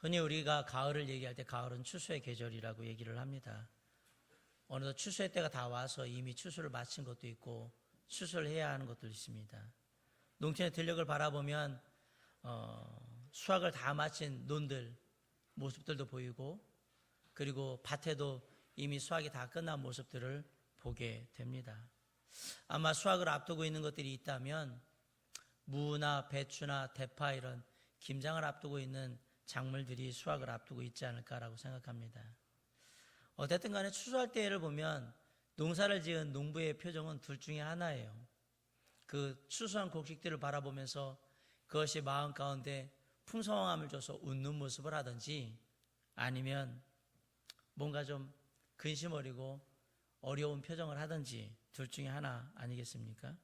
흔히 우리가 가을을 얘기할 때 가을은 추수의 계절이라고 얘기를 합니다. 어느덧 추수의 때가 다 와서 이미 추수를 마친 것도 있고 추수를 해야 하는 것도 있습니다. 농촌의 들녘을 바라보면 수확을 다 마친 논들 모습들도 보이고, 그리고 밭에도 이미 수확이 다 끝난 모습들을 보게 됩니다. 아마 수확을 앞두고 있는 것들이 있다면 무나 배추나 대파 이런 김장을 앞두고 있는 작물들이 수확을 앞두고 있지 않을까라고 생각합니다. 어쨌든 간에 추수할 때를 보면 농사를 지은 농부의 표정은 둘 중에 하나예요. 그 추수한 곡식들을 바라보면서 그것이 마음 가운데 풍성함을 줘서 웃는 모습을 하든지, 아니면 뭔가 좀 근심 어리고 어려운 표정을 하든지 둘 중에 하나 아니겠습니까?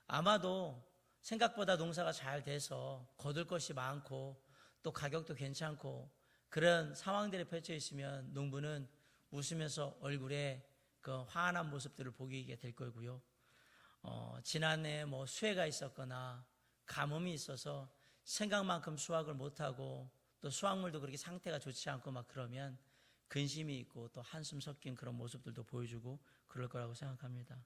아마도 생각보다 농사가 잘 돼서 거둘 것이 많고 또 가격도 괜찮고 그런 상황들이 펼쳐 있으면 농부는 웃으면서 얼굴에 그 환한 모습들을 보이게 될 거고요. 지난해 뭐 수해가 있었거나 가뭄이 있어서 생각만큼 수확을 못하고 또 수확물도 그렇게 상태가 좋지 않고 막 그러면 근심이 있고 또 한숨 섞인 그런 모습들도 보여주고 그럴 거라고 생각합니다.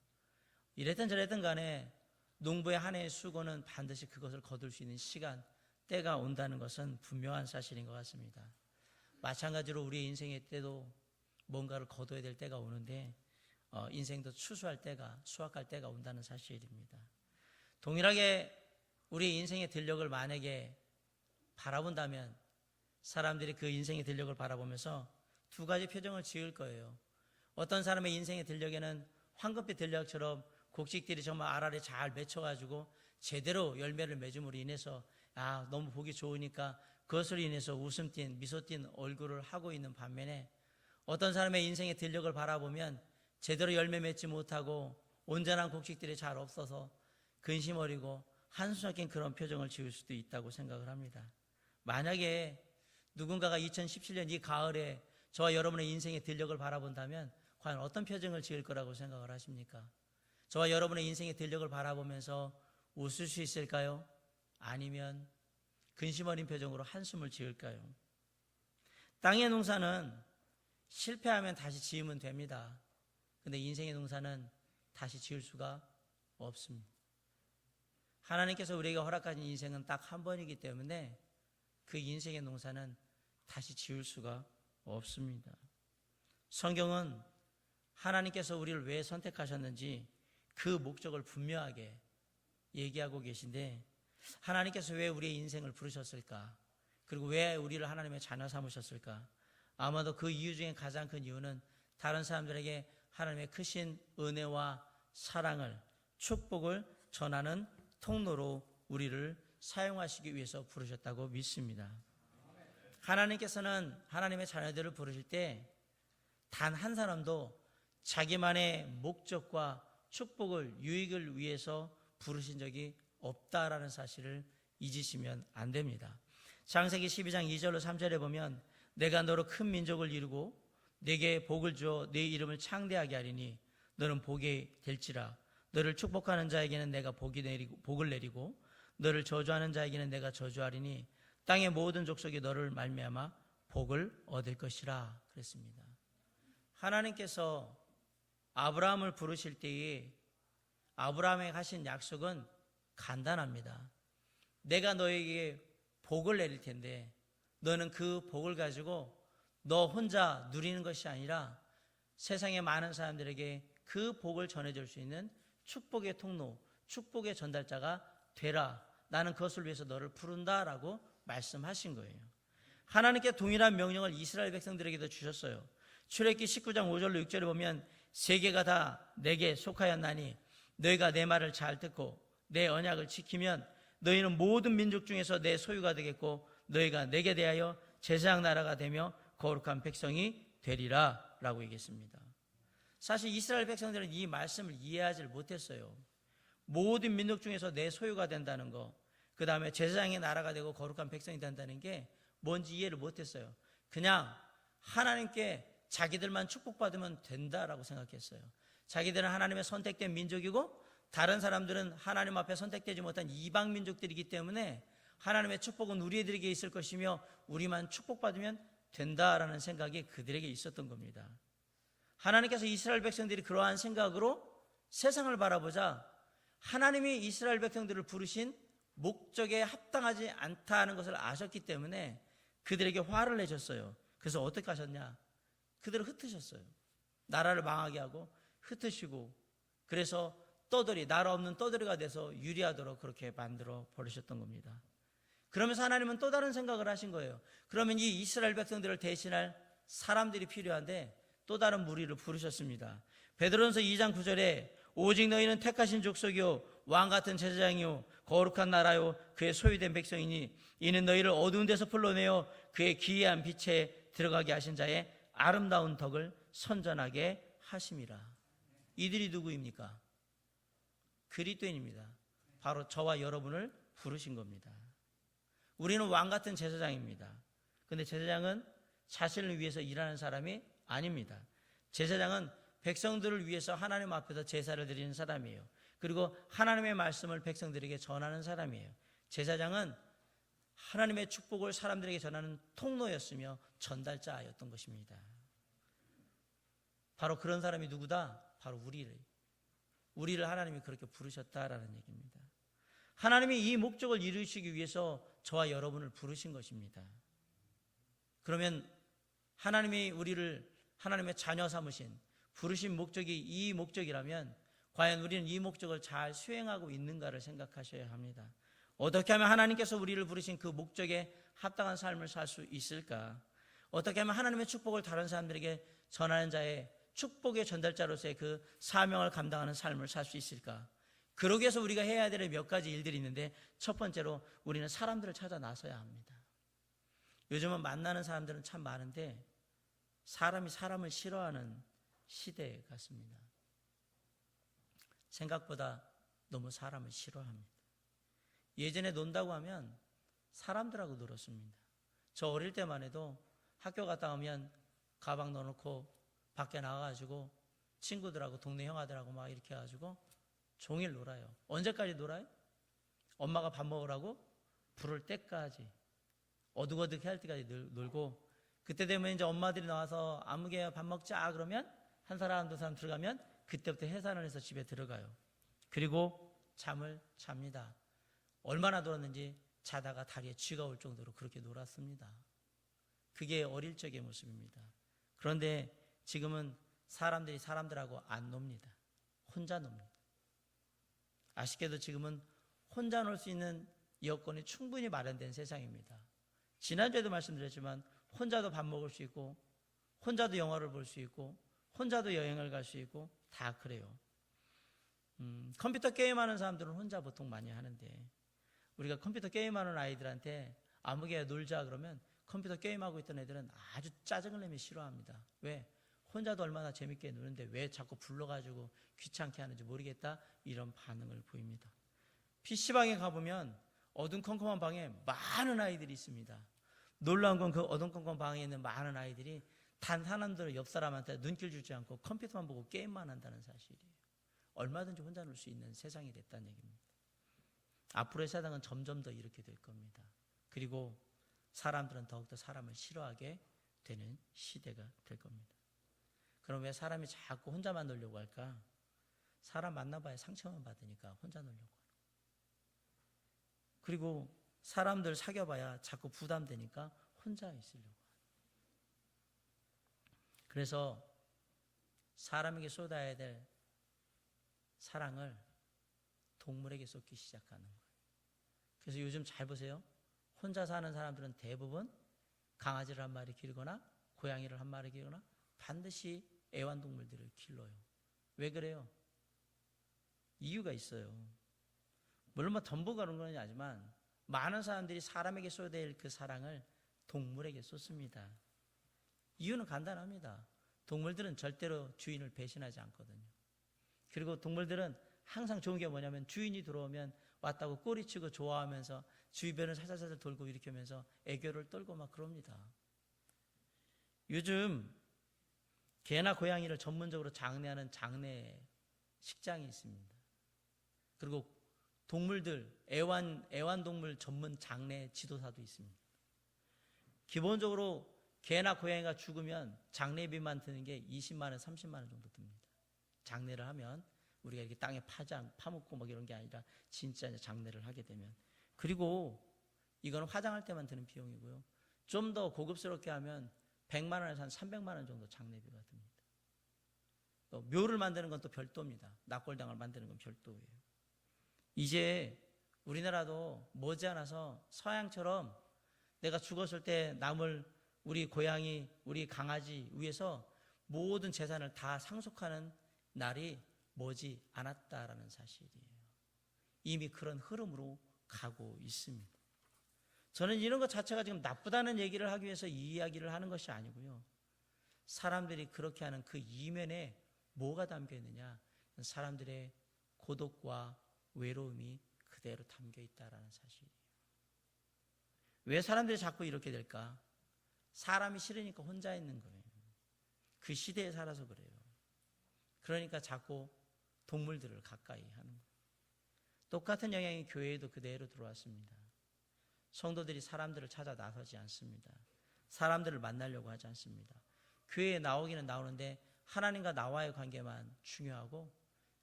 이랬든 저랬든 간에 농부의 한 해의 수고는 반드시 그것을 거둘 수 있는 시간, 때가 온다는 것은 분명한 사실인 것 같습니다. 마찬가지로 우리의 인생의 때도 뭔가를 거둬야 될 때가 오는데 인생도 추수할 때가, 수확할 때가 온다는 사실입니다. 동일하게 우리 인생의 들녘을 만약에 바라본다면 사람들이 그 인생의 들녘을 바라보면서 두 가지 표정을 지을 거예요. 어떤 사람의 인생의 들녘에는 황금빛 들녘처럼 곡식들이 정말 알알이 잘 맺혀가지고 제대로 열매를 맺음으로 인해서 너무 보기 좋으니까 그것으로 인해서 웃음 띤 미소 띤 얼굴을 하고 있는 반면에, 어떤 사람의 인생의 들녘을 바라보면 제대로 열매 맺지 못하고 온전한 곡식들이 잘 없어서 근심 어리고 한숨 섞인 그런 표정을 지을 수도 있다고 생각을 합니다. 만약에 누군가가 2017년 이 가을에 저와 여러분의 인생의 들녘을 바라본다면 과연 어떤 표정을 지을 거라고 생각을 하십니까? 저와 여러분의 인생의 들녘을 바라보면서 웃을 수 있을까요? 아니면 근심 어린 표정으로 한숨을 지을까요? 땅의 농사는 실패하면 다시 지으면 됩니다. 근데 인생의 농사는 다시 지을 수가 없습니다. 하나님께서 우리에게 허락하신 인생은 딱 한 번이기 때문에 그 인생의 농사는 다시 지을 수가 없습니다. 성경은 하나님께서 우리를 왜 선택하셨는지 그 목적을 분명하게 얘기하고 계신데, 하나님께서 왜 우리의 인생을 부르셨을까? 그리고 왜 우리를 하나님의 자녀 삼으셨을까? 아마도 그 이유 중에 가장 큰 이유는 다른 사람들에게 하나님의 크신 은혜와 사랑을, 축복을 전하는 통로로 우리를 사용하시기 위해서 부르셨다고 믿습니다. 하나님께서는 하나님의 자녀들을 부르실 때 단 한 사람도 자기만의 목적과 축복을, 유익을 위해서 부르신 적이 없다라는 사실을 잊으시면 안 됩니다. 창세기 12장 2절로 3절에 보면 내가 너로 큰 민족을 이루고 내게 복을 주어 네 이름을 창대하게 하리니 너는 복이 될지라. 너를 축복하는 자에게는 내가 복을 내리고 너를 저주하는 자에게는 내가 저주하리니 땅의 모든 족속이 너를 말미암아 복을 얻을 것이라 그랬습니다. 하나님께서 아브라함을 부르실 때에 아브라함에게 하신 약속은 간단합니다. 내가 너에게 복을 내릴 텐데 너는 그 복을 가지고 너 혼자 누리는 것이 아니라 세상의 많은 사람들에게 그 복을 전해줄 수 있는 축복의 통로, 축복의 전달자가 되라. 나는 그것을 위해서 너를 부른다라고 말씀하신 거예요. 하나님께 동일한 명령을 이스라엘 백성들에게도 주셨어요. 출애굽기 19장 5절로 6절에 보면 세계가 다 내게 속하였나니 너희가 내 말을 잘 듣고 내 언약을 지키면 너희는 모든 민족 중에서 내 소유가 되겠고 너희가 내게 대하여 제사장 나라가 되며 거룩한 백성이 되리라 라고 얘기했습니다. 사실 이스라엘 백성들은 이 말씀을 이해하지 못했어요. 모든 민족 중에서 내 소유가 된다는 거, 그 다음에 제사장의 나라가 되고 거룩한 백성이 된다는 게 뭔지 이해를 못했어요. 그냥 하나님께 자기들만 축복받으면 된다라고 생각했어요. 자기들은 하나님의 선택된 민족이고 다른 사람들은 하나님 앞에 선택되지 못한 이방 민족들이기 때문에 하나님의 축복은 우리들에게 있을 것이며 우리만 축복받으면 된다라는 생각이 그들에게 있었던 겁니다. 하나님께서 이스라엘 백성들이 그러한 생각으로 세상을 바라보자 하나님이 이스라엘 백성들을 부르신 목적에 합당하지 않다는 것을 아셨기 때문에 그들에게 화를 내셨어요. 그래서 어떻게 하셨냐? 그들을 흩으셨어요. 나라를 망하게 하고 흩으시고, 그래서 나라 없는 떠돌이가 돼서 유리하도록 그렇게 만들어 버리셨던 겁니다. 그러면서 하나님은 또 다른 생각을 하신 거예요. 그러면 이 이스라엘 백성들을 대신할 사람들이 필요한데 또 다른 무리를 부르셨습니다. 베드로전서 2장 9절에 오직 너희는 택하신 족속이요 왕같은 제사장이요 거룩한 나라요 그의 소유된 백성이니 이는 너희를 어두운 데서 불러내어 그의 기이한 빛에 들어가게 하신 자의 아름다운 덕을 선전하게 하심이라. 이들이 누구입니까? 그리스도인입니다. 바로 저와 여러분을 부르신 겁니다. 우리는 왕같은 제사장입니다. 그런데 제사장은 자신을 위해서 일하는 사람이 아닙니다. 제사장은 백성들을 위해서 하나님 앞에서 제사를 드리는 사람이에요. 그리고 하나님의 말씀을 백성들에게 전하는 사람이에요. 제사장은 하나님의 축복을 사람들에게 전하는 통로였으며 전달자였던 것입니다. 바로 그런 사람이 누구다? 바로 우리를 하나님이 그렇게 부르셨다라는 얘기입니다. 하나님이 이 목적을 이루시기 위해서 저와 여러분을 부르신 것입니다. 그러면 하나님이 우리를 하나님의 자녀 삼으신 부르신 목적이 이 목적이라면 과연 우리는 이 목적을 잘 수행하고 있는가를 생각하셔야 합니다. 어떻게 하면 하나님께서 우리를 부르신 그 목적에 합당한 삶을 살 수 있을까? 어떻게 하면 하나님의 축복을 다른 사람들에게 전하는 자의 축복의 전달자로서의 그 사명을 감당하는 삶을 살 수 있을까? 그러기 위해서 우리가 해야 될 몇 가지 일들이 있는데, 첫 번째로 우리는 사람들을 찾아 나서야 합니다. 요즘은 만나는 사람들은 참 많은데 사람이 사람을 싫어하는 시대 같습니다. 생각보다 너무 사람을 싫어합니다. 예전에 논다고 하면 사람들하고 놀았습니다. 저 어릴 때만 해도 학교 갔다 오면 가방 넣어놓고 밖에 나가가지고 친구들하고 동네 형아들하고 막 이렇게 해가지고 종일 놀아요. 언제까지 놀아요? 엄마가 밥 먹으라고 부를 때까지, 어둑어둑 할 때까지 놀고, 그때 되면 이제 엄마들이 나와서 아무개 밥 먹자 그러면 한 사람 두 사람 들어가면 그때부터 해산을 해서 집에 들어가요. 그리고 잠을 잡니다. 얼마나 놀았는지 자다가 다리에 쥐가 올 정도로 그렇게 놀았습니다. 그게 어릴 적의 모습입니다. 그런데 지금은 사람들이 사람들하고 안 놉니다. 혼자 놉니다. 아쉽게도 지금은 혼자 놀 수 있는 여건이 충분히 마련된 세상입니다. 지난주에도 말씀드렸지만 혼자도 밥 먹을 수 있고 혼자도 영화를 볼 수 있고 혼자도 여행을 갈 수 있고 다 그래요. 컴퓨터 게임하는 사람들은 혼자 보통 많이 하는데, 우리가 컴퓨터 게임하는 아이들한테 아무개 놀자 그러면 컴퓨터 게임하고 있던 애들은 아주 짜증을 내며 싫어합니다. 왜? 혼자도 얼마나 재밌게 노는데 왜 자꾸 불러가지고 귀찮게 하는지 모르겠다, 이런 반응을 보입니다. PC방에 가보면 어둠컴컴한 방에 많은 아이들이 있습니다. 놀라운 건 그 어둠컴컴 방에 있는 많은 아이들이 단 하나도 옆 사람한테 눈길 주지 않고 컴퓨터만 보고 게임만 한다는 사실이에요. 얼마든지 혼자 놀 수 있는 세상이 됐다는 얘기입니다. 앞으로의 세상은 점점 더 이렇게 될 겁니다. 그리고 사람들은 더욱더 사람을 싫어하게 되는 시대가 될 겁니다. 그럼 왜 사람이 자꾸 혼자만 놀려고 할까? 사람 만나봐야 상처만 받으니까 혼자 놀려고 하는 거예요. 그리고 사람들 사귀어봐야 자꾸 부담되니까 혼자 있으려고 하는 거예요. 그래서 사람에게 쏟아야 될 사랑을 동물에게 쏟기 시작하는 거예요. 그래서 요즘 잘 보세요. 혼자 사는 사람들은 대부분 강아지를 한 마리 기르거나 고양이를 한 마리 기르거나 반드시 애완동물들을 길러요. 왜 그래요? 이유가 있어요. 물론 덤보 가는 건 아니지만 많은 사람들이 사람에게 쏟아야 할 그 사랑을 동물에게 쏟습니다. 이유는 간단합니다. 동물들은 절대로 주인을 배신하지 않거든요. 그리고 동물들은 항상 좋은 게 뭐냐면 주인이 들어오면 왔다고 꼬리치고 좋아하면서 주변을 살살살살 돌고 이렇게 하면서 애교를 떨고 막 그럽니다. 요즘 개나 고양이를 전문적으로 장례하는 장례 식장이 있습니다. 그리고 동물들, 애완동물 전문 장례 지도사도 있습니다. 기본적으로 개나 고양이가 죽으면 장례비만 드는 게 20만 원, 30만 원 정도 듭니다. 장례를 하면 우리가 이렇게 땅에 파묻고 뭐 이런 게 아니라 진짜 이제 장례를 하게 되면. 그리고 이거는 화장할 때만 드는 비용이고요. 좀 더 고급스럽게 하면 100만 원에서 한 300만 원 정도 장례비가 듭니다. 또 묘를 만드는 건 또 별도입니다. 납골당을 만드는 건 별도예요. 이제 우리나라도 머지않아서 서양처럼 내가 죽었을 때 남을 우리 고양이, 우리 강아지 위해서 모든 재산을 다 상속하는 날이 머지 않았다라는 사실이에요. 이미 그런 흐름으로 가고 있습니다. 저는 이런 것 자체가 지금 나쁘다는 얘기를 하기 위해서 이 이야기를 하는 것이 아니고요. 사람들이 그렇게 하는 그 이면에 뭐가 담겨 있느냐? 사람들의 고독과 외로움이 그대로 담겨 있다라는 사실이에요. 왜 사람들이 자꾸 이렇게 될까? 사람이 싫으니까 혼자 있는 거예요. 그 시대에 살아서 그래요. 그러니까 자꾸 동물들을 가까이 하는 거예요. 똑같은 영향이 교회에도 그대로 들어왔습니다. 성도들이 사람들을 찾아 나서지 않습니다. 사람들을 만나려고 하지 않습니다. 교회에 나오기는 나오는데 하나님과 나와의 관계만 중요하고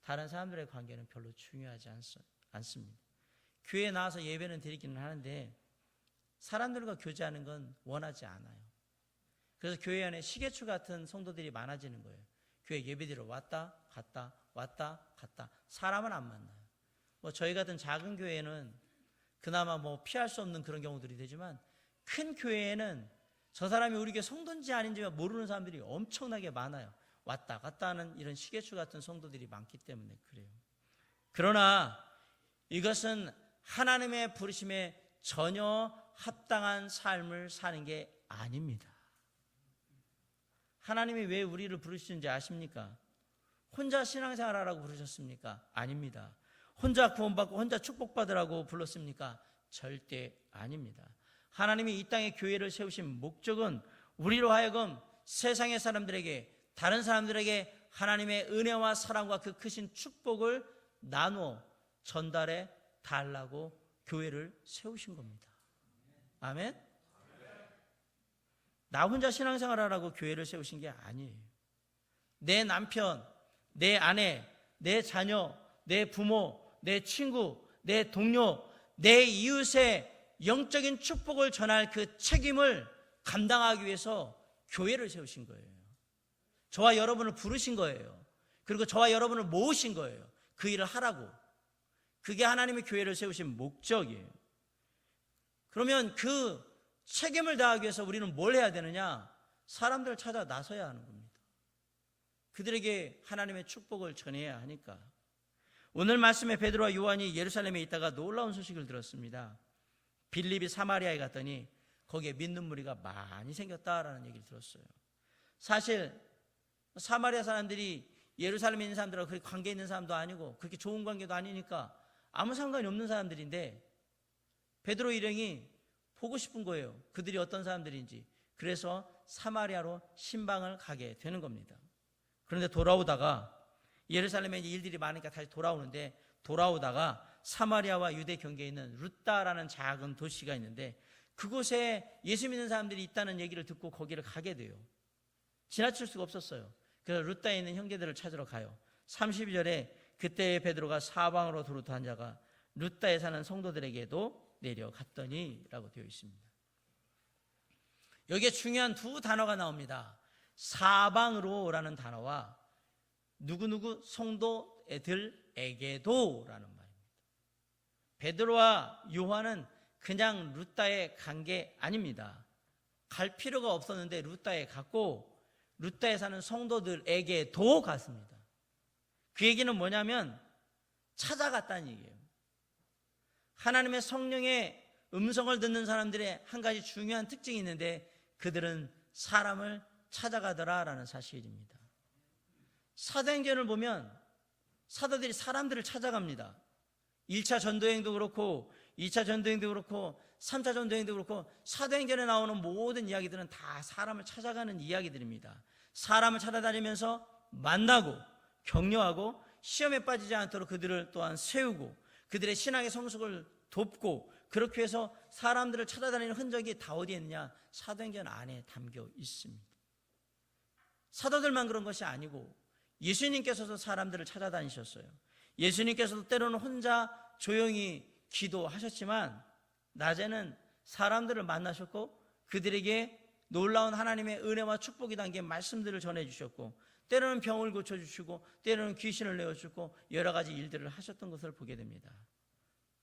다른 사람들의 관계는 별로 중요하지 않습니다. 교회에 나와서 예배는 드리기는 하는데 사람들과 교제하는 건 원하지 않아요. 그래서 교회 안에 시계추 같은 성도들이 많아지는 거예요. 교회 예배드리러 왔다 갔다 왔다 갔다. 사람은 안 만나요. 뭐 저희 같은 작은 교회는 그나마 뭐 피할 수 없는 그런 경우들이 되지만 큰 교회에는 저 사람이 우리 교회 성도인지 아닌지 모르는 사람들이 엄청나게 많아요. 왔다 갔다 하는 이런 시계추 같은 성도들이 많기 때문에 그래요. 그러나 이것은 하나님의 부르심에 전혀 합당한 삶을 사는 게 아닙니다. 하나님이 왜 우리를 부르시는지 아십니까? 혼자 신앙생활하라고 부르셨습니까? 아닙니다. 혼자 구원받고 혼자 축복받으라고 불렀습니까? 절대 아닙니다. 하나님이 이 땅에 교회를 세우신 목적은 우리로 하여금 세상의 사람들에게, 다른 사람들에게 하나님의 은혜와 사랑과 그 크신 축복을 나누어 전달해 달라고 교회를 세우신 겁니다. 아멘? 나 혼자 신앙생활하라고 교회를 세우신 게 아니에요. 내 남편, 내 아내, 내 자녀, 내 부모, 내 친구, 내 동료, 내 이웃의 영적인 축복을 전할 그 책임을 감당하기 위해서 교회를 세우신 거예요. 저와 여러분을 부르신 거예요. 그리고 저와 여러분을 모으신 거예요. 그 일을 하라고. 그게 하나님의 교회를 세우신 목적이에요. 그러면 그 책임을 다하기 위해서 우리는 뭘 해야 되느냐? 사람들을 찾아 나서야 하는 겁니다. 그들에게 하나님의 축복을 전해야 하니까. 오늘 말씀에 베드로와 요한이 예루살렘에 있다가 놀라운 소식을 들었습니다. 빌립이 사마리아에 갔더니 거기에 믿는 무리가 많이 생겼다라는 얘기를 들었어요. 사실 사마리아 사람들이 예루살렘에 있는 사람들하고 그렇게 관계 있는 사람도 아니고 그렇게 좋은 관계도 아니니까 아무 상관이 없는 사람들인데 베드로 일행이 보고 싶은 거예요. 그들이 어떤 사람들인지. 그래서 사마리아로 신방을 가게 되는 겁니다. 그런데 돌아오다가 예루살렘에 일들이 많으니까 다시 돌아오는데 돌아오다가 사마리아와 유대 경계에 있는 룻다라는 작은 도시가 있는데 그곳에 예수 믿는 사람들이 있다는 얘기를 듣고 거기를 가게 돼요. 지나칠 수가 없었어요. 그래서 룻다에 있는 형제들을 찾으러 가요. 32절에 그때 베드로가 사방으로 두루한 자가 룻다에 사는 성도들에게도 내려갔더니 라고 되어 있습니다. 여기에 중요한 두 단어가 나옵니다. 사방으로 라는 단어와 누구누구 성도들에게도 라는 말입니다. 베드로와 요한은 그냥 룻다에 간 게 아닙니다. 갈 필요가 없었는데 룻다에 갔고 룻다에 사는 성도들에게도 갔습니다. 그 얘기는 뭐냐면 찾아갔다는 얘기예요. 하나님의 성령의 음성을 듣는 사람들의 한 가지 중요한 특징이 있는데 그들은 사람을 찾아가더라라는 사실입니다. 사도행전을 보면 사도들이 사람들을 찾아갑니다. 1차 전도행도 그렇고 2차 전도행도 그렇고 3차 전도행도 그렇고 사도행전에 나오는 모든 이야기들은 다 사람을 찾아가는 이야기들입니다. 사람을 찾아다니면서 만나고 격려하고 시험에 빠지지 않도록 그들을 또한 세우고 그들의 신앙의 성숙을 돕고 그렇게 해서 사람들을 찾아다니는 흔적이 다 어디에 있느냐? 사도행전 안에 담겨 있습니다. 사도들만 그런 것이 아니고 예수님께서도 사람들을 찾아다니셨어요. 예수님께서도 때로는 혼자 조용히 기도하셨지만 낮에는 사람들을 만나셨고 그들에게 놀라운 하나님의 은혜와 축복이 담긴 말씀들을 전해주셨고 때로는 병을 고쳐주시고 때로는 귀신을 내어주고 여러 가지 일들을 하셨던 것을 보게 됩니다.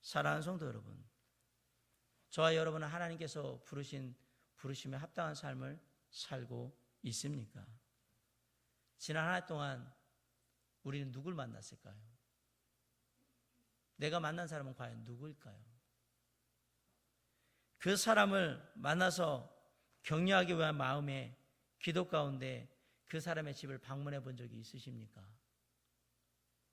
사랑하는 성도 여러분, 저와 여러분은 하나님께서 부르신 부르심에 합당한 삶을 살고 있습니까? 지난 한 해 동안 우리는 누굴 만났을까요? 내가 만난 사람은 과연 누구일까요? 그 사람을 만나서 격려하기 위한 마음에 기도 가운데 그 사람의 집을 방문해 본 적이 있으십니까?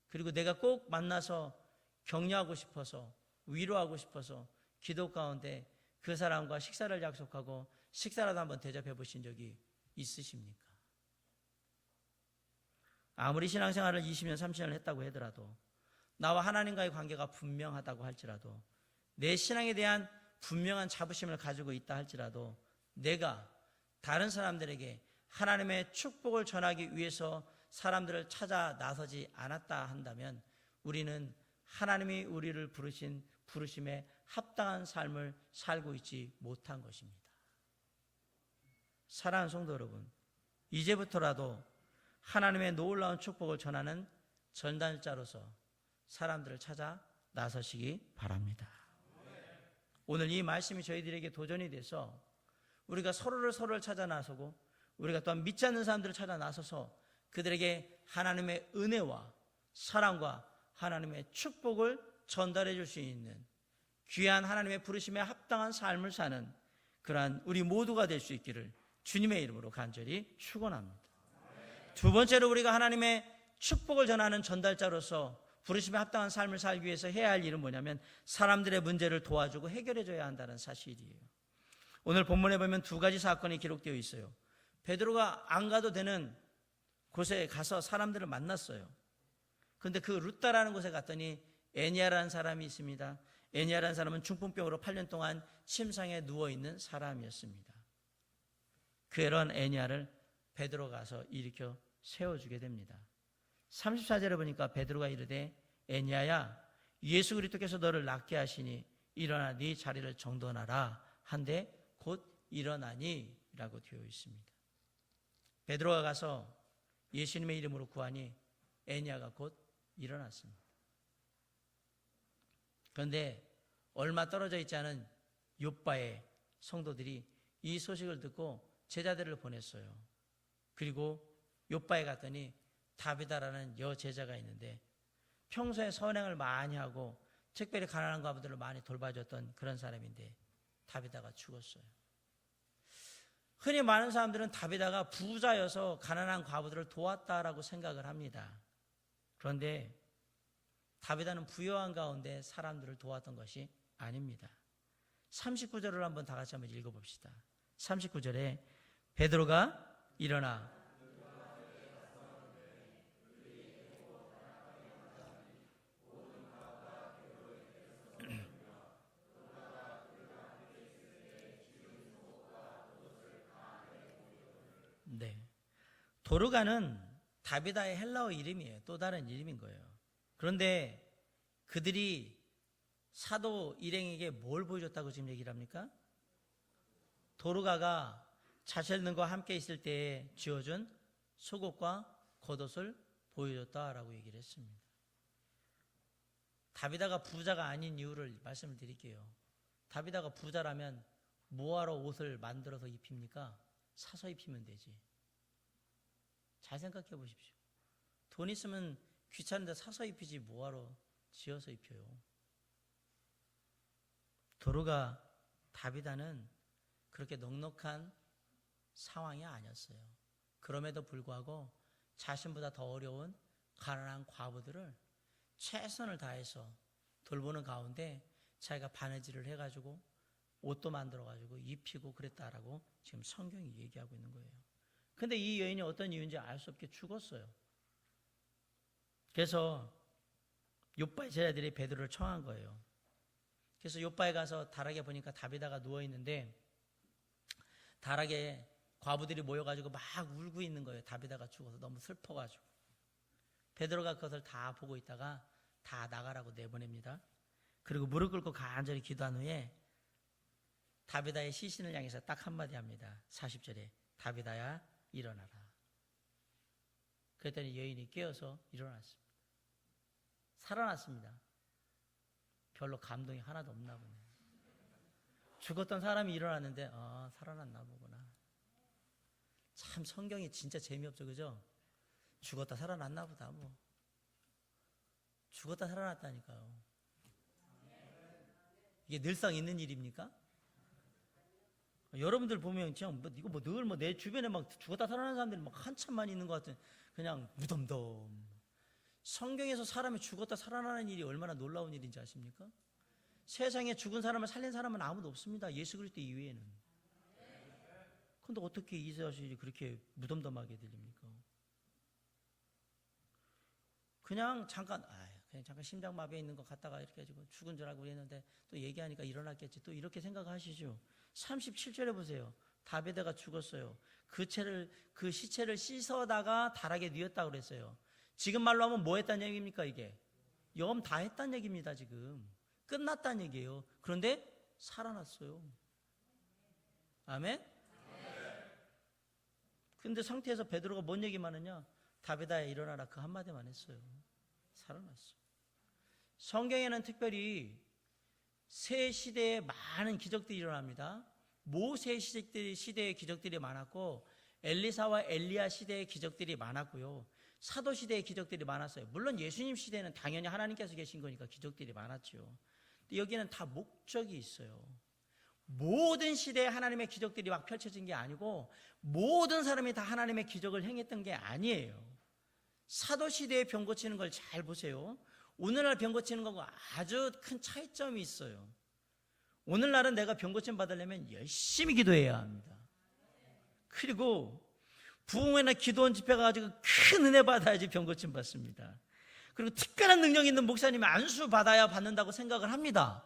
그리고 내가 꼭 만나서 격려하고 싶어서 위로하고 싶어서 기도 가운데 그 사람과 식사를 약속하고 식사라도 한번 대접해 보신 적이 있으십니까? 아무리 신앙생활을 20년, 30년을 했다고 하더라도 나와 하나님과의 관계가 분명하다고 할지라도 내 신앙에 대한 분명한 자부심을 가지고 있다 할지라도 내가 다른 사람들에게 하나님의 축복을 전하기 위해서 사람들을 찾아 나서지 않았다 한다면 우리는 하나님이 우리를 부르신 부르심에 합당한 삶을 살고 있지 못한 것입니다. 사랑하는 성도 여러분, 이제부터라도 하나님의 놀라운 축복을 전하는 전달자로서 사람들을 찾아 나서시기 바랍니다. 오늘 이 말씀이 저희들에게 도전이 돼서 우리가 서로를 찾아 나서고 우리가 또한 믿지 않는 사람들을 찾아 나서서 그들에게 하나님의 은혜와 사랑과 하나님의 축복을 전달해 줄 수 있는 귀한 하나님의 부르심에 합당한 삶을 사는 그러한 우리 모두가 될 수 있기를 주님의 이름으로 간절히 축원합니다. 두 번째로 우리가 하나님의 축복을 전하는 전달자로서 부르심에 합당한 삶을 살기 위해서 해야 할 일은 뭐냐면 사람들의 문제를 도와주고 해결해 줘야 한다는 사실이에요. 오늘 본문에 보면 두 가지 사건이 기록되어 있어요. 베드로가 안 가도 되는 곳에 가서 사람들을 만났어요. 그런데 그 루다라는 곳에 갔더니 애니아라는 사람이 있습니다. 애니아라는 사람은 중풍병으로 8년 동안 침상에 누워있는 사람이었습니다. 그런 애니아를 베드로가 가서 일으켜 세워주게 됩니다. 34절에 보니까 베드로가 이르되 애니아야 예수 그리스도께서 너를 낫게 하시니 일어나 네 자리를 정돈하라 한데 곧 일어나니 라고 되어 있습니다. 베드로가 가서 예수님의 이름으로 구하니 애니아가 곧 일어났습니다. 그런데 얼마 떨어져 있지 않은 욥바의 성도들이 이 소식을 듣고 제자들을 보냈어요. 그리고 욥바에 갔더니 다비다라는 여제자가 있는데 평소에 선행을 많이 하고 특별히 가난한 과부들을 많이 돌봐줬던 그런 사람인데 다비다가 죽었어요. 흔히 많은 사람들은 다비다가 부자여서 가난한 과부들을 도왔다라고 생각을 합니다. 그런데 다비다는 부유한 가운데 사람들을 도왔던 것이 아닙니다. 39절을 한번 다 같이 한번 읽어봅시다. 39절에 베드로가 일어나 네. 도르가는 다비다의 헬라어 이름이에요. 또 다른 이름인 거예요. 그런데 그들이 사도 일행에게 뭘 보여줬다고 지금 얘기를 합니까? 도르가가 자신들과 함께 있을 때에 쥐어준 속옷과 겉옷을 보여줬다라고 얘기를 했습니다. 다비다가 부자가 아닌 이유를 말씀을 드릴게요. 다비다가 부자라면 뭐하러 옷을 만들어서 입힙니까? 사서 입히면 되지. 잘 생각해 보십시오. 돈 있으면 귀찮은데 사서 입히지 뭐하러 지어서 입혀요. 도르가 다비다는 그렇게 넉넉한 상황이 아니었어요. 그럼에도 불구하고 자신보다 더 어려운 가난한 과부들을 최선을 다해서 돌보는 가운데 자기가 바느질을 해가지고 옷도 만들어가지고 입히고 그랬다라고 지금 성경이 얘기하고 있는 거예요. 근데 이 여인이 어떤 이유인지 알 수 없게 죽었어요. 그래서 욥바의 제자들이 베드로를 청한 거예요. 그래서 욥바에 가서 다락에 보니까 다비다가 누워 있는데 다락에 과부들이 모여가지고 막 울고 있는 거예요. 다비다가 죽어서 너무 슬퍼가지고. 베드로가 그것을 다 보고 있다가 다 나가라고 내보냅니다. 그리고 무릎 꿇고 간절히 기도한 후에 다비다의 시신을 향해서 딱 한마디 합니다. 40절에 다비다야 일어나라. 그랬더니 여인이 깨어서 일어났습니다. 살아났습니다. 별로 감동이 하나도 없나 보네. 죽었던 사람이 일어났는데 살아났나 보구나. 참 성경이 진짜 재미없죠, 그죠? 죽었다 살아났나 보다. 뭐 죽었다 살아났다니까요. 이게 늘상 있는 일입니까? 여러분들 보면 그냥 이거 늘 내 주변에 막 죽었다 살아난 사람들이 막 한참만 있는 것 같은 그냥 무덤덤. 성경에서 사람이 죽었다 살아나는 일이 얼마나 놀라운 일인지 아십니까? 세상에 죽은 사람을 살린 사람은 아무도 없습니다. 예수 그리스도 이외에는. 그런데 어떻게 이 사실이 그렇게 무덤덤하게 들립니까? 그냥 잠깐 심장마비에 있는 것 같다가 이렇게 해가지고 죽은 줄 알고 그랬는데 또 얘기하니까 일어났겠지. 또 이렇게 생각하시죠. 37절에 보세요. 다비다가 죽었어요. 그 시체를 씻어다가 다락에 뉘었다고 그랬어요. 지금 말로 하면 뭐 했다는 얘기입니까 이게? 염 다 했다는 얘기입니다. 지금 끝났다는 얘기예요. 그런데 살아났어요. 아멘? 근데 상태에서 베드로가 뭔 얘기만 하냐? 다비다야 일어나라 그 한마디만 했어요. 살아났어. 성경에는 특별히 새 시대에 많은 기적들이 일어납니다. 모세 시대의 기적들이 많았고 엘리사와 엘리야 시대의 기적들이 많았고요. 사도 시대의 기적들이 많았어요. 물론 예수님 시대는 당연히 하나님께서 계신 거니까 기적들이 많았죠. 근데 여기는 다 목적이 있어요. 모든 시대에 하나님의 기적들이 막 펼쳐진 게 아니고 모든 사람이 다 하나님의 기적을 행했던 게 아니에요. 사도 시대에 병 고치는 걸 잘 보세요. 오늘날 병 고치는 거하고 아주 큰 차이점이 있어요. 오늘날은 내가 병 고침 받으려면 열심히 기도해야 합니다. 그리고 부흥회나 기도원 집회 가지고 큰 은혜 받아야지 병 고침 받습니다. 그리고 특별한 능력 있는 목사님이 안수 받아야 받는다고 생각을 합니다.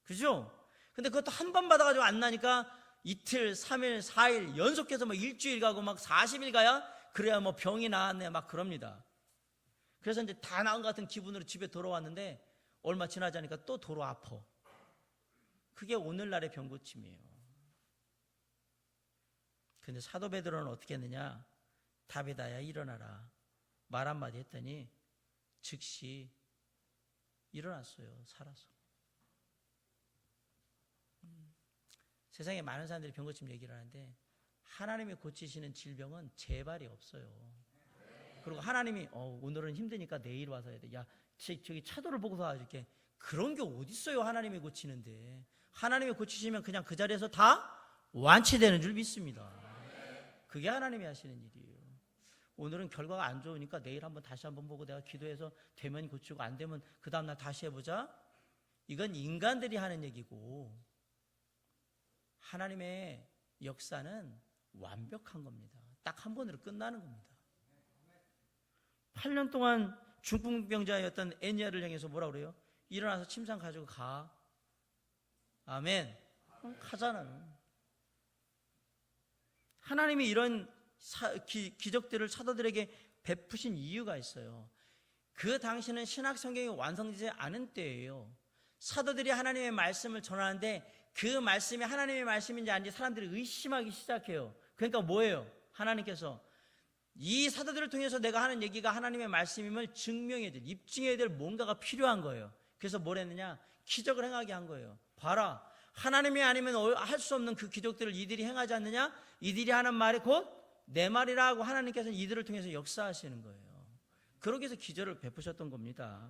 그죠? 근데 그것도 한 번 받아가지고 안 나니까 이틀, 3일, 4일 연속해서 막 일주일 가고 막 40일 가야 그래야 뭐 병이 나았네 막 그럽니다. 그래서 이제 다 나은 것 같은 기분으로 집에 돌아왔는데 얼마 지나지 않으니까 또 도로 아파. 그게 오늘날의 병 고침이에요. 근데 사도 베드로는 어떻게 했느냐? 다비다야 일어나라 말 한마디 했더니 즉시 일어났어요. 살아서. 세상에 많은 사람들이 병 고침 얘기를 하는데 하나님이 고치시는 질병은 재발이 없어요. 그리고 하나님이 오늘은 힘드니까 내일 와서 해야 돼. 야, 저기 차도를 보고서 이렇게 그런 게 어디 있어요? 하나님이 고치는데. 하나님이 고치시면 그냥 그 자리에서 다 완치되는 줄 믿습니다. 그게 하나님이 하시는 일이에요. 오늘은 결과가 안 좋으니까 내일 한번 다시 한번 보고 내가 기도해서 되면 고치고 안 되면 그 다음날 다시 해보자. 이건 인간들이 하는 얘기고 하나님의 역사는 완벽한 겁니다. 딱 한 번으로 끝나는 겁니다. 8년 동안 중풍병자였던 애니아를 향해서 뭐라 그래요? 일어나서 침상 가지고 가. 아멘. 가잖아요. 하나님이 이런 기적들을 사도들에게 베푸신 이유가 있어요. 그 당시는 신약 성경이 완성되지 않은 때예요. 사도들이 하나님의 말씀을 전하는데 그 말씀이 하나님의 말씀인지 아닌지 사람들이 의심하기 시작해요. 그러니까 뭐예요? 하나님께서 이 사도들을 통해서 내가 하는 얘기가 하나님의 말씀임을 증명해야 될, 입증해야 될 뭔가가 필요한 거예요. 그래서 뭘 했느냐? 기적을 행하게 한 거예요. 봐라, 하나님이 아니면 할 수 없는 그 기적들을 이들이 행하지 않느냐? 이들이 하는 말이 곧 내 말이라 하고 하나님께서는 이들을 통해서 역사하시는 거예요. 그러기 위해서 기적을 베푸셨던 겁니다.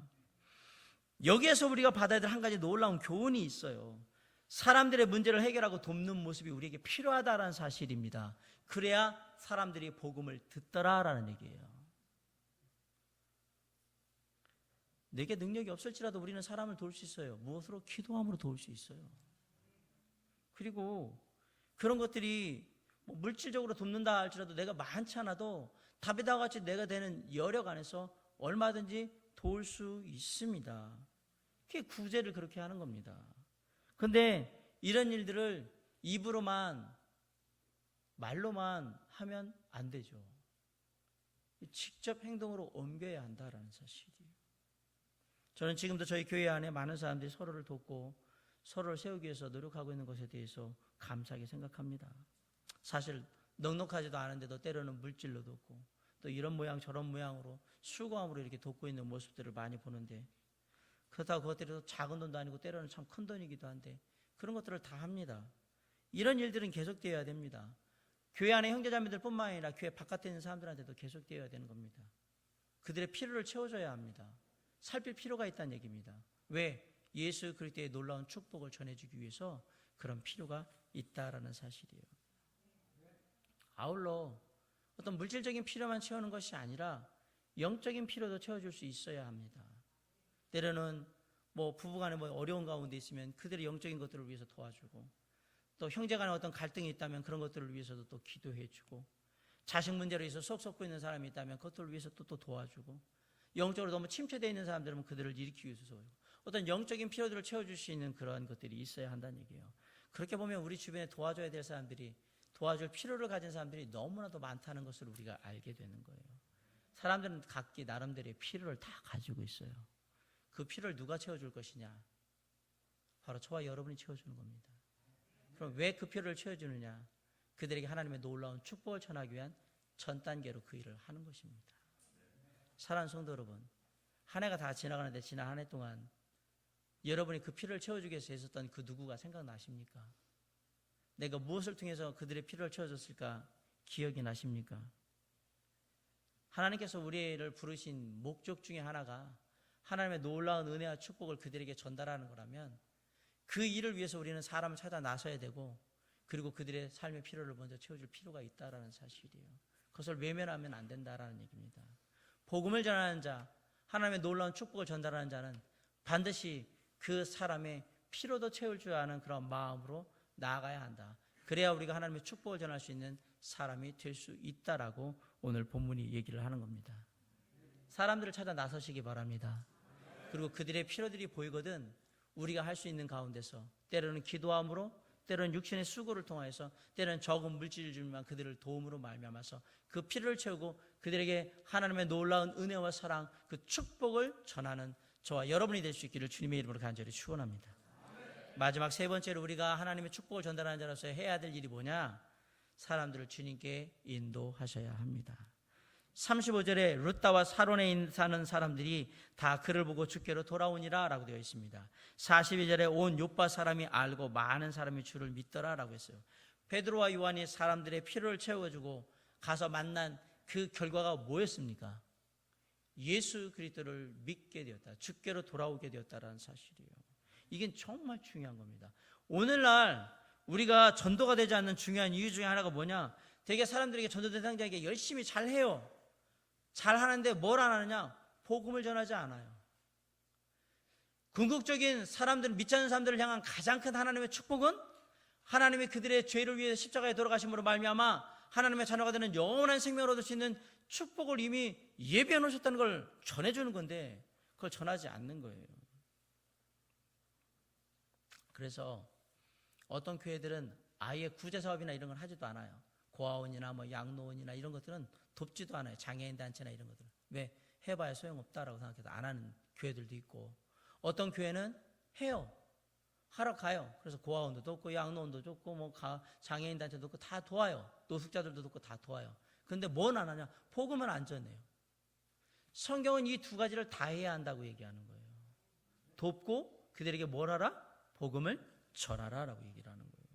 여기에서 우리가 받아야 될 한 가지 놀라운 교훈이 있어요. 사람들의 문제를 해결하고 돕는 모습이 우리에게 필요하다는 사실입니다. 그래야 사람들이 복음을 듣더라라는 얘기예요. 내게 능력이 없을지라도 우리는 사람을 도울 수 있어요. 무엇으로? 기도함으로 도울 수 있어요. 그리고 그런 것들이 뭐 물질적으로 돕는다 할지라도 내가 많지 않아도 다비다와 같이 내가 되는 여력 안에서 얼마든지 도울 수 있습니다. 그게 구제를 그렇게 하는 겁니다. 그런데 이런 일들을 입으로만, 말로만 하면 안 되죠. 직접 행동으로 옮겨야 한다라는 사실이에요. 저는 지금도 저희 교회 안에 많은 사람들이 서로를 돕고 서로를 세우기 위해서 노력하고 있는 것에 대해서 감사하게 생각합니다. 사실 넉넉하지도 않은데도 때로는 물질로 돕고 또 이런 모양 저런 모양으로 수고함으로 이렇게 돕고 있는 모습들을 많이 보는데, 그렇다고 그것들이 작은 돈도 아니고 때로는 참 큰 돈이기도 한데 그런 것들을 다 합니다. 이런 일들은 계속되어야 됩니다. 교회 안에 형제자매들 뿐만 아니라 교회 바깥에 있는 사람들한테도 계속되어야 되는 겁니다. 그들의 필요를 채워줘야 합니다. 살필 필요가 있다는 얘기입니다. 왜? 예수 그리스도의 놀라운 축복을 전해주기 위해서 그런 필요가 있다라는 사실이에요. 아울러 어떤 물질적인 필요만 채우는 것이 아니라 영적인 필요도 채워줄 수 있어야 합니다. 때로는 부부간에 어려운 가운데 있으면 그들의 영적인 것들을 위해서 도와주고, 또 형제간에 어떤 갈등이 있다면 그런 것들을 위해서도 또 기도해주고, 자식 문제로 해서 속 썩고 있는 사람이 있다면 그것들을 위해서 또 도와주고, 영적으로 너무 침체되어 있는 사람들은 그들을 일으키기 위해서 어떤 영적인 필요들을 채워줄 수 있는 그런 것들이 있어야 한다는 얘기예요. 그렇게 보면 우리 주변에 도와줘야 될 사람들이, 도와줄 필요를 가진 사람들이 너무나도 많다는 것을 우리가 알게 되는 거예요. 사람들은 각기 나름대로의 필요를 다 가지고 있어요. 그 필요를 누가 채워줄 것이냐? 바로 저와 여러분이 채워주는 겁니다. 그럼 왜 그 필요를 채워주느냐? 그들에게 하나님의 놀라운 축복을 전하기 위한 전 단계로 그 일을 하는 것입니다. 사랑하는 성도 여러분, 한 해가 다 지나가는데 지난 한 해 동안 여러분이 그 필요를 채워주기 위해서 했었던 그 누구가 생각나십니까? 내가 무엇을 통해서 그들의 필요를 채워줬을까 기억이 나십니까? 하나님께서 우리를 부르신 목적 중에 하나가 하나님의 놀라운 은혜와 축복을 그들에게 전달하는 거라면 그 일을 위해서 우리는 사람을 찾아 나서야 되고, 그리고 그들의 삶의 필요를 먼저 채워줄 필요가 있다라는 사실이에요. 그것을 외면하면 안 된다라는 얘기입니다. 복음을 전하는 자, 하나님의 놀라운 축복을 전달하는 자는 반드시 그 사람의 필요도 채울 줄 아는 그런 마음으로 나아가야 한다. 그래야 우리가 하나님의 축복을 전할 수 있는 사람이 될 수 있다라고 오늘 본문이 얘기를 하는 겁니다. 사람들을 찾아 나서시기 바랍니다. 그리고 그들의 필요들이 보이거든 우리가 할 수 있는 가운데서 때로는 기도함으로, 때로는 육신의 수고를 통하여서, 때로는 적은 물질을 주면 그들을 도움으로 말미암아서 그 필요를 채우고 그들에게 하나님의 놀라운 은혜와 사랑, 그 축복을 전하는 저와 여러분이 될 수 있기를 주님의 이름으로 간절히 축원합니다. 마지막 세 번째로 우리가 하나님의 축복을 전달하는 자로서 해야 될 일이 뭐냐? 사람들을 주님께 인도하셔야 합니다. 35절에 룻다와 사론에 사는 사람들이 다 그를 보고 주께로 돌아오니라 라고 되어 있습니다. 42절에 온 요파 사람이 알고 많은 사람이 주를 믿더라 라고 했어요. 베드로와 요한이 사람들의 필요를 채워주고 가서 만난 그 결과가 뭐였습니까? 예수 그리스도를 믿게 되었다, 주께로 돌아오게 되었다라는 사실이에요. 이게 정말 중요한 겁니다. 오늘날 우리가 전도가 되지 않는 중요한 이유 중에 하나가 뭐냐? 되게 사람들에게 전도 대상자에게 열심히 잘해요. 잘하는데 뭘 안 하느냐? 복음을 전하지 않아요. 궁극적인 사람들, 믿지 않는 사람들을 향한 가장 큰 하나님의 축복은 하나님이 그들의 죄를 위해 십자가에 돌아가심으로 말미암아 하나님의 자녀가 되는 영원한 생명을 얻을 수 있는 축복을 이미 예비해 놓으셨다는 걸 전해주는 건데 그걸 전하지 않는 거예요. 그래서 어떤 교회들은 아예 구제사업이나 이런 걸 하지도 않아요. 고아원이나 양로원이나 이런 것들은 돕지도 않아요. 장애인 단체나 이런 것들. 왜? 해봐야 소용없다라고 생각해서 안 하는 교회들도 있고, 어떤 교회는 해요. 하러 가요. 그래서 고아원도 돕고 양로원도 돕고 장애인 단체도 돕고 다 도와요. 노숙자들도 돕고 다 도와요. 그런데 뭘 안 하냐? 복음은 안 전해요. 성경은 이 두 가지를 다 해야 한다고 얘기하는 거예요. 돕고 그들에게 뭘 하라? 복음을 전하라라고 얘기를 하는 거예요.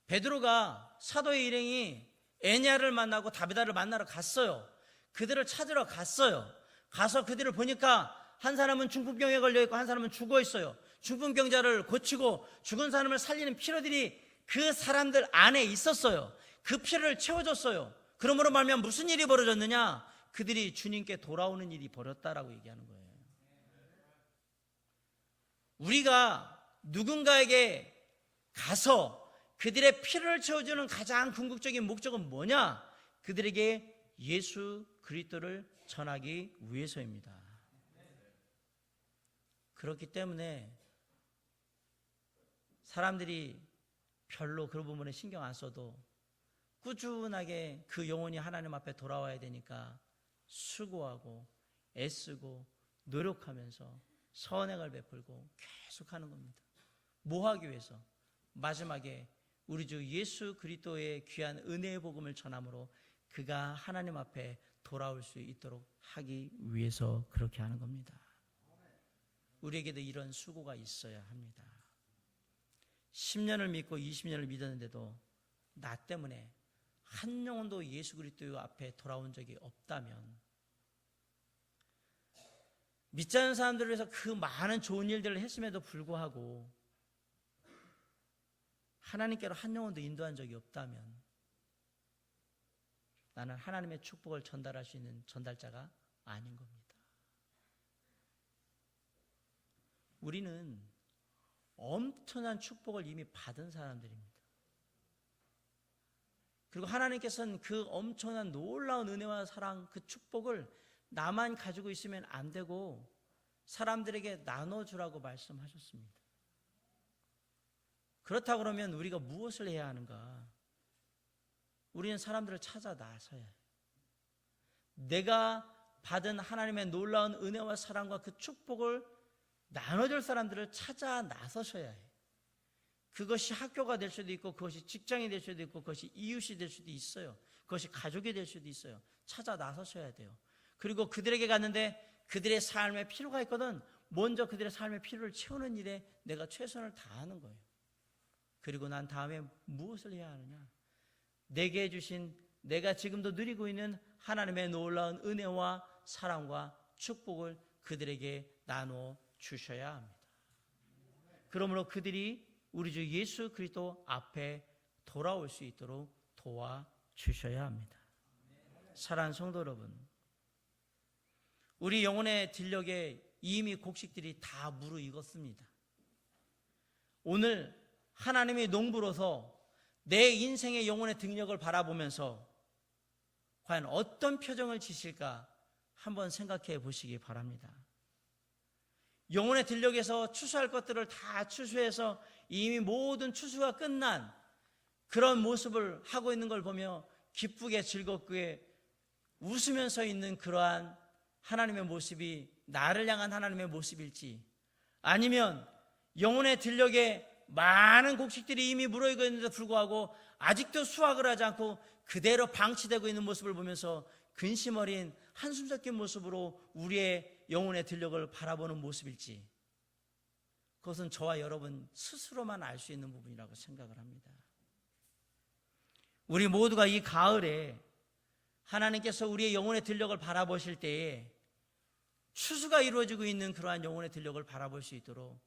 베드로가 사도의 일행이 에냐를 만나고 다비다를 만나러 갔어요. 그들을 찾으러 갔어요. 가서 그들을 보니까 한 사람은 중풍병에 걸려있고 한 사람은 죽어있어요. 중풍병자를 고치고 죽은 사람을 살리는 필요들이 그 사람들 안에 있었어요. 그 필요를 채워줬어요. 그러므로 말미암아 무슨 일이 벌어졌느냐? 그들이 주님께 돌아오는 일이 벌어졌다라고 얘기하는 거예요. 우리가 누군가에게 가서 그들의 필요를 채워주는 가장 궁극적인 목적은 뭐냐? 그들에게 예수 그리스도를 전하기 위해서입니다. 그렇기 때문에 사람들이 별로 그런 부분에 신경 안 써도 꾸준하게 그 영혼이 하나님 앞에 돌아와야 되니까 수고하고 애쓰고 노력하면서 선행을 베풀고 계속하는 겁니다. 뭐 하기 위해서? 마지막에 우리 주 예수 그리스도의 귀한 은혜의 복음을 전함으로 그가 하나님 앞에 돌아올 수 있도록 하기 위해서 그렇게 하는 겁니다. 우리에게도 이런 수고가 있어야 합니다. 10년을 믿고 20년을 믿었는데도 나 때문에 한 영혼도 예수 그리스도 앞에 돌아온 적이 없다면, 믿지 않는 사람들을 위해서 그 많은 좋은 일들을 했음에도 불구하고 하나님께로 한 영혼도 인도한 적이 없다면 나는 하나님의 축복을 전달할 수 있는 전달자가 아닌 겁니다. 우리는 엄청난 축복을 이미 받은 사람들입니다. 그리고 하나님께서는 그 엄청난 놀라운 은혜와 사랑, 그 축복을 나만 가지고 있으면 안 되고 사람들에게 나눠주라고 말씀하셨습니다. 그렇다고 그러면 우리가 무엇을 해야 하는가? 우리는 사람들을 찾아 나서야 해요. 내가 받은 하나님의 놀라운 은혜와 사랑과 그 축복을 나눠줄 사람들을 찾아 나서셔야 해요. 그것이 학교가 될 수도 있고, 그것이 직장이 될 수도 있고, 그것이 이웃이 될 수도 있어요. 그것이 가족이 될 수도 있어요. 찾아 나서셔야 돼요. 그리고 그들에게 갔는데 그들의 삶에 필요가 있거든, 먼저 그들의 삶의 필요를 채우는 일에 내가 최선을 다하는 거예요. 그리고 난 다음에 무엇을 해야 하느냐? 내게 해주신, 내가 지금도 누리고 있는 하나님의 놀라운 은혜와 사랑과 축복을 그들에게 나눠 주셔야 합니다. 그러므로 그들이 우리 주 예수 그리스도 앞에 돌아올 수 있도록 도와주셔야 합니다. 사랑하는 성도 여러분, 우리 영혼의 들녘에 이미 곡식들이 다 무르익었습니다. 오늘 하나님의 농부로서 내 인생의 영혼의 등력을 바라보면서 과연 어떤 표정을 지실까 한번 생각해 보시기 바랍니다. 영혼의 들녘에서 추수할 것들을 다 추수해서 이미 모든 추수가 끝난 그런 모습을 하고 있는 걸 보며 기쁘게 즐겁게 웃으면서 있는 그러한 하나님의 모습이 나를 향한 하나님의 모습일지, 아니면 영혼의 들녘에 많은 곡식들이 이미 무르익어 있는데도 불구하고 아직도 수확을 하지 않고 그대로 방치되고 있는 모습을 보면서 근심 어린 한숨 섞인 모습으로 우리의 영혼의 들녘을 바라보는 모습일지, 그것은 저와 여러분 스스로만 알 수 있는 부분이라고 생각을 합니다. 우리 모두가 이 가을에 하나님께서 우리의 영혼의 들녘을 바라보실 때에 추수가 이루어지고 있는 그러한 영혼의 들녘을 바라볼 수 있도록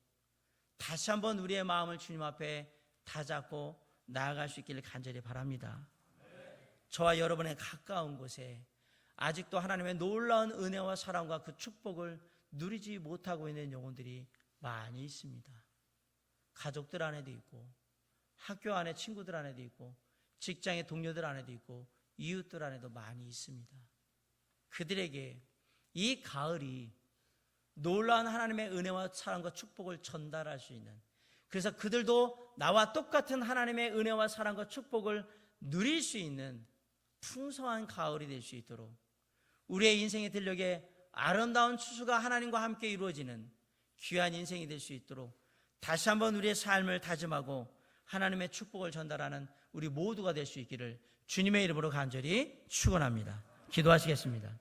다시 한번 우리의 마음을 주님 앞에 다잡고 나아갈 수 있기를 간절히 바랍니다. 저와 여러분의 가까운 곳에 아직도 하나님의 놀라운 은혜와 사랑과 그 축복을 누리지 못하고 있는 영혼들이 많이 있습니다. 가족들 안에도 있고, 학교 안에 친구들 안에도 있고, 직장의 동료들 안에도 있고, 이웃들 안에도 많이 있습니다. 그들에게 이 가을이 놀라운 하나님의 은혜와 사랑과 축복을 전달할 수 있는, 그래서 그들도 나와 똑같은 하나님의 은혜와 사랑과 축복을 누릴 수 있는 풍성한 가을이 될 수 있도록 우리의 인생의 들녘에 아름다운 추수가 하나님과 함께 이루어지는 귀한 인생이 될 수 있도록 다시 한번 우리의 삶을 다짐하고 하나님의 축복을 전달하는 우리 모두가 될 수 있기를 주님의 이름으로 간절히 축원합니다. 기도하시겠습니다.